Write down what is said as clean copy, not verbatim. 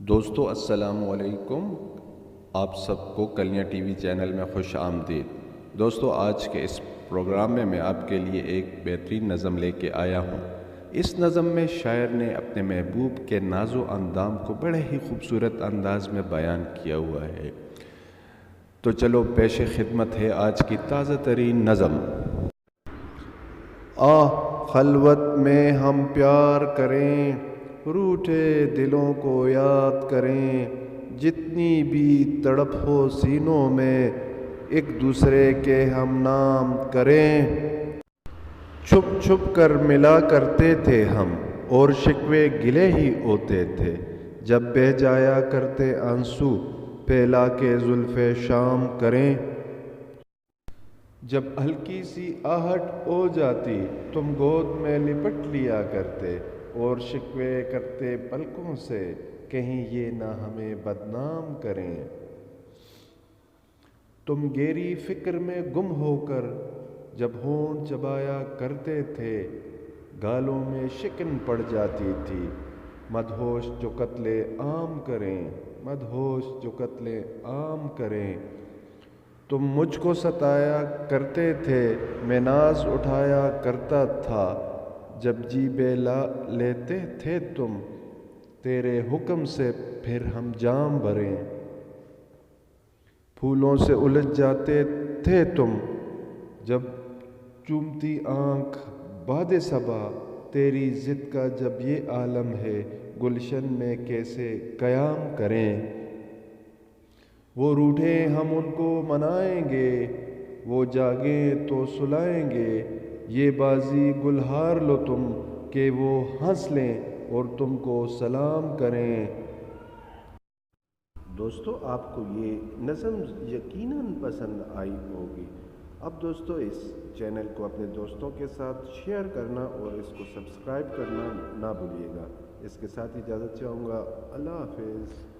دوستو السلام علیکم۔ آپ سب کو کلیاں ٹی وی چینل میں خوش آمدید۔ دوستو آج کے اس پروگرام میں آپ کے لیے ایک بہترین نظم لے کے آیا ہوں۔ اس نظم میں شاعر نے اپنے محبوب کے ناز و اندام کو بڑے ہی خوبصورت انداز میں بیان کیا ہوا ہے۔ تو چلو پیش خدمت ہے آج کی تازہ ترین نظم۔ خلوت میں ہم پیار کریں، روٹھے دلوں کو یاد کریں، جتنی بھی تڑپ ہو سینوں میں ایک دوسرے کے ہم نام کریں۔ چھپ چھپ کر ملا کرتے تھے ہم اور شکوے گلے ہی ہوتے تھے، جب بہہ جایا کرتے آنسو پھیلا کے زلف شام کریں۔ جب ہلکی سی آہٹ ہو جاتی تم گود میں لپٹ لیا کرتے اور شکوے کرتے پلکوں سے کہیں یہ نہ ہمیں بدنام کریں۔ تم گہری فکر میں گم ہو کر جب ہونٹ چبایا کرتے تھے، گالوں میں شکن پڑ جاتی تھی، مدہوش جو قتل عام کریں، مدہوش جو قتل عام کریں۔ تم مجھ کو ستایا کرتے تھے، میں ناز اٹھایا کرتا تھا، جب جی بہلا لیتے تھے تم تیرے حکم سے پھر ہم جام بھریں۔ پھولوں سے الجھ جاتے تھے تم جب چومتی آنکھ باد صبا، تیری ضد کا جب یہ عالم ہے گلشن میں کیسے قیام کریں۔ وہ روٹھے ہم ان کو منائیں گے، وہ جاگیں تو سلائیں گے، یہ بازی گل ہار لو تم کہ وہ ہنس لیں اور تم کو سلام کریں۔ دوستو آپ کو یہ نظم یقیناً پسند آئی ہوگی۔ اب دوستو اس چینل کو اپنے دوستوں کے ساتھ شیئر کرنا اور اس کو سبسکرائب کرنا نہ بھولیے گا۔ اس کے ساتھ اجازت چاہوں گا۔ اللہ حافظ۔